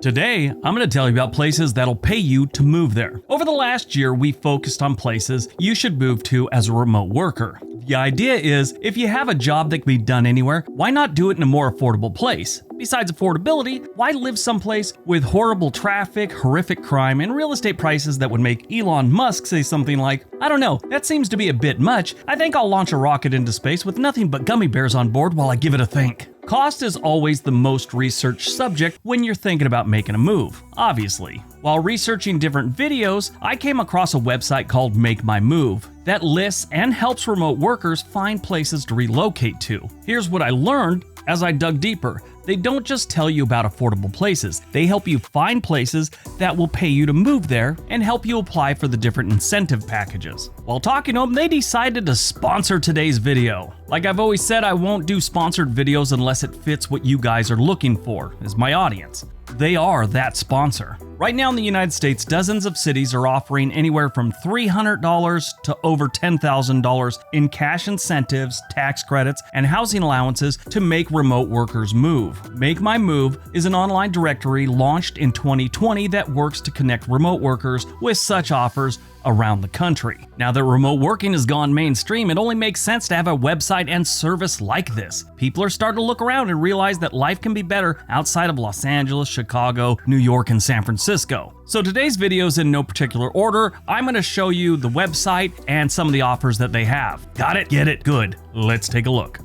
Today, I'm going to tell you about places that'll pay you to move there. Over the last year, we focused on places you should move to as a remote worker. The idea is, if you have a job that can be done anywhere, why not do it in a more affordable place? Besides affordability, why live someplace with horrible traffic, horrific crime, and real estate prices that would make Elon Musk say something like, I don't know, that seems to be a bit much. I think I'll launch a rocket into space with nothing but gummy bears on board while I give it a think. Cost is always the most researched subject when you're thinking about making a move, obviously. While researching different videos, I came across a website called Make My Move that lists and helps remote workers find places to relocate to. Here's what I learned as I dug deeper. They don't just tell you about affordable places, they help you find places that will pay you to move there and help you apply for the different incentive packages. While talking to them, they decided to sponsor today's video. Like I've always said, I won't do sponsored videos unless it fits what you guys are looking for as my audience. They are that sponsor. Right now in the United States, dozens of cities are offering anywhere from $300 to over $10,000 in cash incentives, tax credits, and housing allowances to make remote workers move. Make My Move is an online directory launched in 2020 that works to connect remote workers with such offers around the country. Now that remote working has gone mainstream, it only makes sense to have a website and service like this. People are starting to look around and realize that life can be better outside of Los Angeles, Chicago, New York, and San Francisco. So today's video is in no particular order. I'm going to show you the website and some of the offers that they have. Got it? Get it? Good. Let's take a look.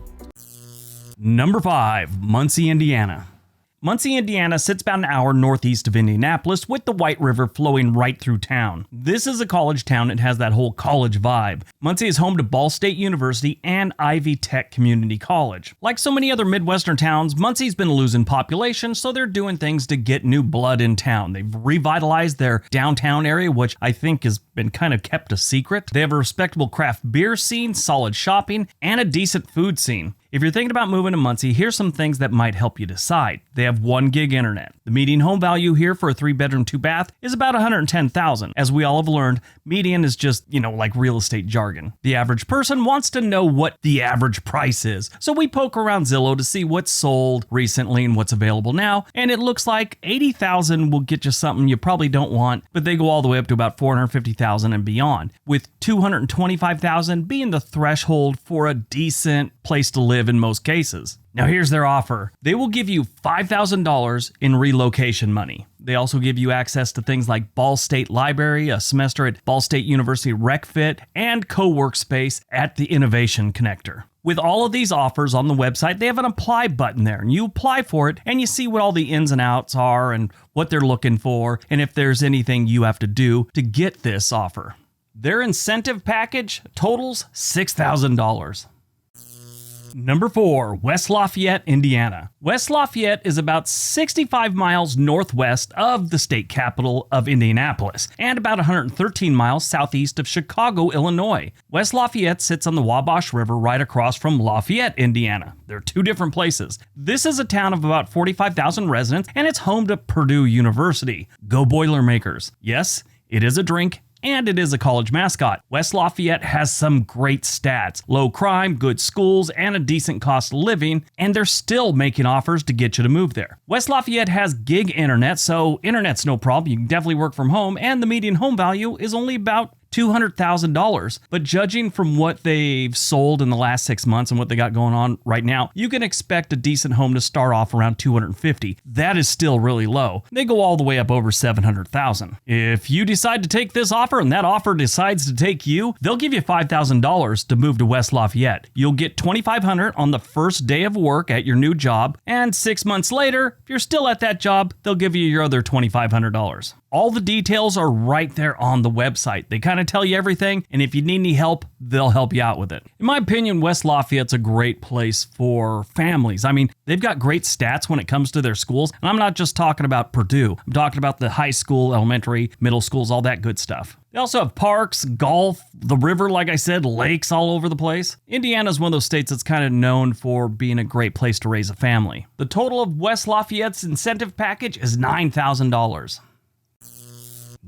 Number 5, Muncie, Indiana. Muncie, Indiana sits about an hour northeast of Indianapolis with the White River flowing right through town. This is a college town that has that whole college vibe. Muncie is home to Ball State University and Ivy Tech Community College. Like so many other Midwestern towns, Muncie's been losing population, so they're doing things to get new blood in town. They've revitalized their downtown area, which I think has been kind of kept a secret. They have a respectable craft beer scene, solid shopping, and a decent food scene. If you're thinking about moving to Muncie, here's some things that might help you decide. They have 1 gig internet. The median home value here for a 3-bedroom, 2-bath is about $110,000. As we all have learned, median is just, like real estate jargon. The average person wants to know what the average price is. So we poke around Zillow to see what's sold recently and what's available now, and it looks like $80,000 will get you something you probably don't want, but they go all the way up to about $450,000 and beyond, with $225,000 being the threshold for a decent place to live in most cases. Now here's their offer. They will give you $5,000 in relocation money. They also give you access to things like Ball State Library, a semester at Ball State University RecFit, and co-work space at the Innovation Connector. With all of these offers on the website, they have an apply button there, and you apply for it, and you see what all the ins and outs are and what they're looking for, and if there's anything you have to do to get this offer. Their incentive package totals $6,000. Number 4, West Lafayette, Indiana. West Lafayette is about 65 miles northwest of the state capital of Indianapolis and about 113 miles southeast of Chicago, Illinois. West Lafayette sits on the Wabash River right across from Lafayette, Indiana. They're two different places. This is a town of about 45,000 residents, and it's home to Purdue University. Go Boilermakers. Yes, it is a drink, and it is a college mascot. West Lafayette has some great stats: low crime, good schools, and a decent cost of living, and they're still making offers to get you to move there. West Lafayette has gig internet, so internet's no problem. You can definitely work from home, and the median home value is only about $200,000. But judging from what they've sold in the last 6 months and what they got going on right now, you can expect a decent home to start off around $250,000. That is still really low. They go all the way up over $700,000. If you decide to take this offer and that offer decides to take you, they'll give you $5,000 to move to West Lafayette. You'll get $2,500 on the first day of work at your new job, and 6 months later, if you're still at that job, they'll give you your other $2,500. All the details are right there on the website. They kind of tell you everything, and if you need any help, they'll help you out with it. In my opinion, West Lafayette's a great place for families. I mean, they've got great stats when it comes to their schools, and I'm not just talking about Purdue. I'm talking about the high school, elementary, middle schools, all that good stuff. They also have parks, golf, the river, like I said, lakes all over the place. Indiana's one of those states that's kind of known for being a great place to raise a family. The total of West Lafayette's incentive package is $9,000.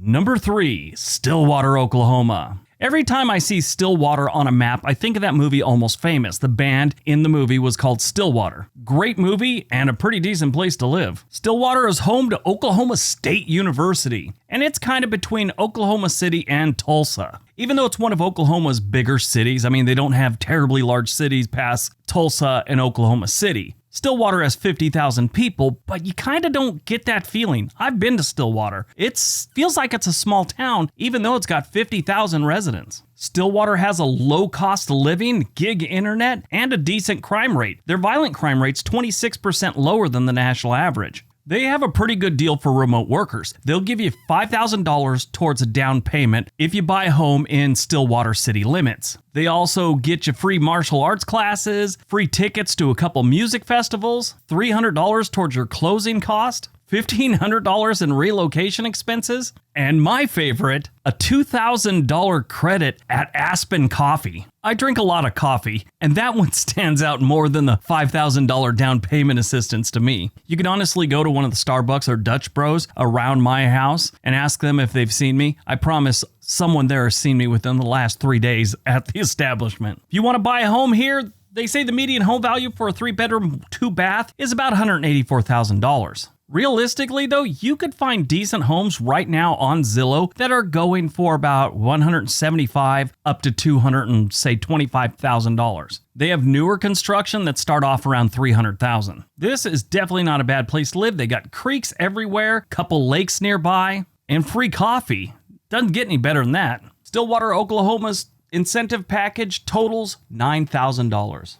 Number 3, Stillwater, Oklahoma. Every time I see Stillwater on a map, I think of that movie Almost Famous. The band in the movie was called Stillwater. Great movie and a pretty decent place to live. Stillwater is home to Oklahoma State University, and it's kind of between Oklahoma City and Tulsa. Even though it's one of Oklahoma's bigger cities, I mean, they don't have terribly large cities past Tulsa and Oklahoma City. Stillwater has 50,000 people, but you kind of don't get that feeling. I've been to Stillwater. It feels like it's a small town, even though it's got 50,000 residents. Stillwater has a low cost of living, gig internet, and a decent crime rate. Their violent crime rate's 26% lower than the national average. They have a pretty good deal for remote workers. They'll give you $5,000 towards a down payment if you buy a home in Stillwater city limits. They also get you free martial arts classes, free tickets to a couple music festivals, $300 towards your closing cost, $1,500 in relocation expenses, and my favorite, a $2,000 credit at Aspen Coffee. I drink a lot of coffee, and that one stands out more than the $5,000 down payment assistance to me. You can honestly go to one of the Starbucks or Dutch Bros around my house and ask them if they've seen me. I promise someone there has seen me within the last 3 days at the establishment. If you want to buy a home here, they say the median home value for a 3-bedroom, 2-bath is about $184,000. Realistically, though, you could find decent homes right now on Zillow that are going for about $175,000 up to $225,000. They have newer construction that start off around $300,000. This is definitely not a bad place to live. They got creeks everywhere, couple lakes nearby, and free coffee. Doesn't get any better than that. Stillwater, Oklahoma's incentive package totals $9,000.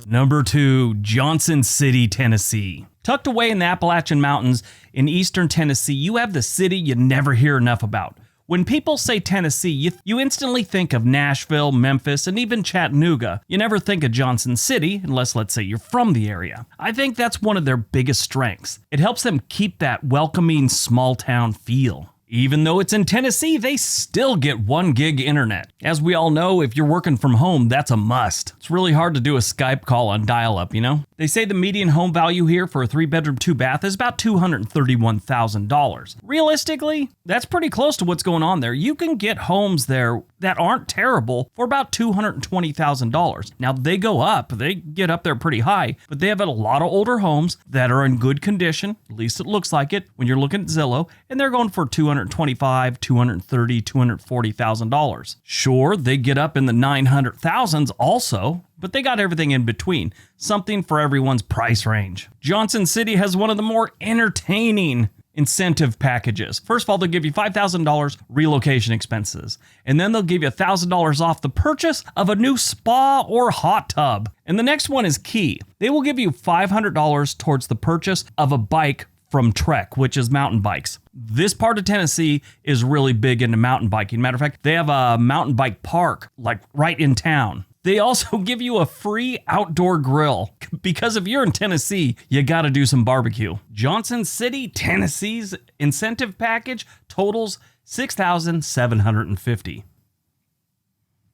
Number 2, Johnson City, Tennessee. Tucked away in the Appalachian Mountains in eastern Tennessee, you have the city you never hear enough about. When people say Tennessee, you instantly think of Nashville, Memphis, and even Chattanooga. You never think of Johnson City, unless let's say you're from the area. I think that's one of their biggest strengths. It helps them keep that welcoming small town feel. Even though it's in Tennessee, they still get 1 gig internet. As we all know, if you're working from home, that's a must. It's really hard to do a Skype call on dial-up, you know? They say the median home value here for a 3-bedroom, 2-bath is about $231,000. Realistically, that's pretty close to what's going on there. You can get homes there that aren't terrible for about $220,000. Now, they go up. They get up there pretty high, but they have a lot of older homes that are in good condition, at least it looks like it when you're looking at Zillow, and they're going for $225,000, $230,000, $240,000. Sure, they get up in the $900,000s also, but they got everything in between, something for everyone's price range. Johnson City has one of the more entertaining incentive packages. First of all, they'll give you $5,000 relocation expenses, and then they'll give you $1,000 off the purchase of a new spa or hot tub. And the next one is key. They will give you $500 towards the purchase of a bike from Trek, which is mountain bikes. This part of Tennessee is really big into mountain biking. Matter of fact, they have a mountain bike park like right in town. They also give you a free outdoor grill because if you're in Tennessee, you got to do some barbecue. Johnson City, Tennessee's incentive package totals $6,750.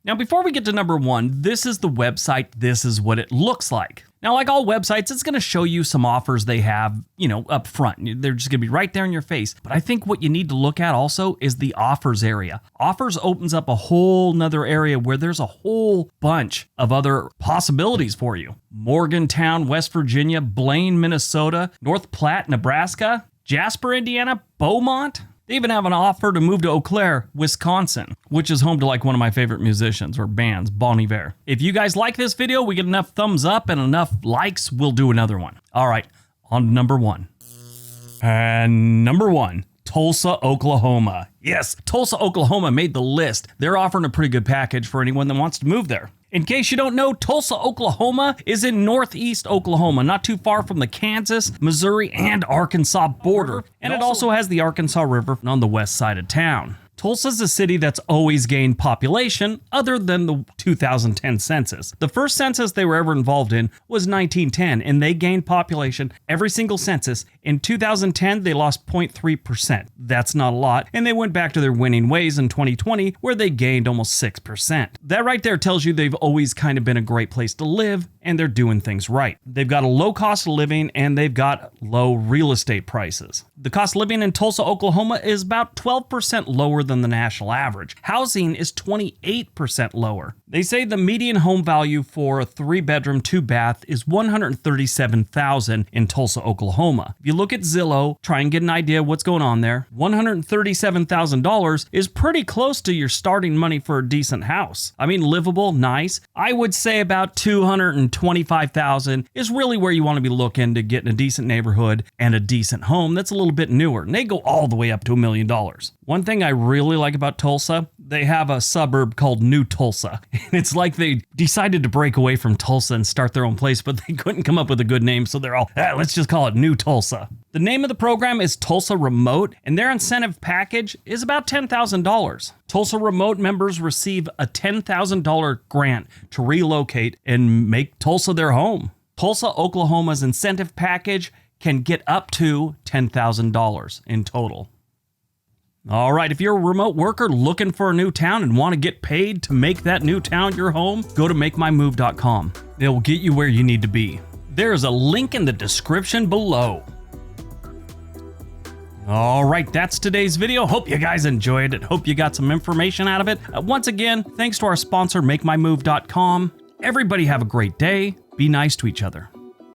Now, before we get to number 1, this is the website. This is what it looks like. Now, like all websites, it's going to show you some offers they have, up front. They're just going to be right there in your face. But I think what you need to look at also is the offers area. Offers opens up a whole nother area where there's a whole bunch of other possibilities for you. Morgantown, West Virginia, Blaine, Minnesota, North Platte, Nebraska, Jasper, Indiana, Beaumont. They even have an offer to move to Eau Claire, Wisconsin, which is home to like one of my favorite musicians or bands, Bon Iver. If you guys like this video, we get enough thumbs up and enough likes, we'll do another one. All right, on to number 1. And number 1, Tulsa, Oklahoma. Yes, Tulsa, Oklahoma made the list. They're offering a pretty good package for anyone that wants to move there. In case you don't know, Tulsa, Oklahoma is in northeast Oklahoma, not too far from the Kansas, Missouri, and Arkansas border. And it also has the Arkansas River on the west side of town. Tulsa's a city that's always gained population other than the 2010 census. The first census they were ever involved in was 1910, and they gained population every single census. In 2010, they lost 0.3%. That's not a lot, and they went back to their winning ways in 2020, where they gained almost 6%. That right there tells you they've always kind of been a great place to live and they're doing things right. They've got a low cost of living and they've got low real estate prices. The cost of living in Tulsa, Oklahoma is about 12% lower than the national average. Housing is 28% lower. They say the median home value for a 3-bedroom, 2-bath is $137,000 in Tulsa, Oklahoma. If you look at Zillow, try and get an idea of what's going on there. $137,000 is pretty close to your starting money for a decent house. I mean, livable, nice. I would say about $225,000 is really where you want to be looking to get in a decent neighborhood and a decent home that's a little bit newer. And they go all the way up to $1 million. One thing I really like about Tulsa, they have a suburb called New Tulsa. And it's like they decided to break away from Tulsa and start their own place, but they couldn't come up with a good name, so they're all, let's just call it New Tulsa. The name of the program is Tulsa Remote, and their incentive package is about $10,000. Tulsa Remote members receive a $10,000 grant to relocate and make Tulsa their home. Tulsa, Oklahoma's incentive package can get up to $10,000 in total. All right, if you're a remote worker looking for a new town and want to get paid to make that new town your home, go to makemymove.com. It will get you where you need to be. There's a link in the description below. All right, that's today's video. Hope you guys enjoyed it. Hope you got some information out of it. Once again, thanks to our sponsor, makemymove.com. Everybody have a great day. Be nice to each other.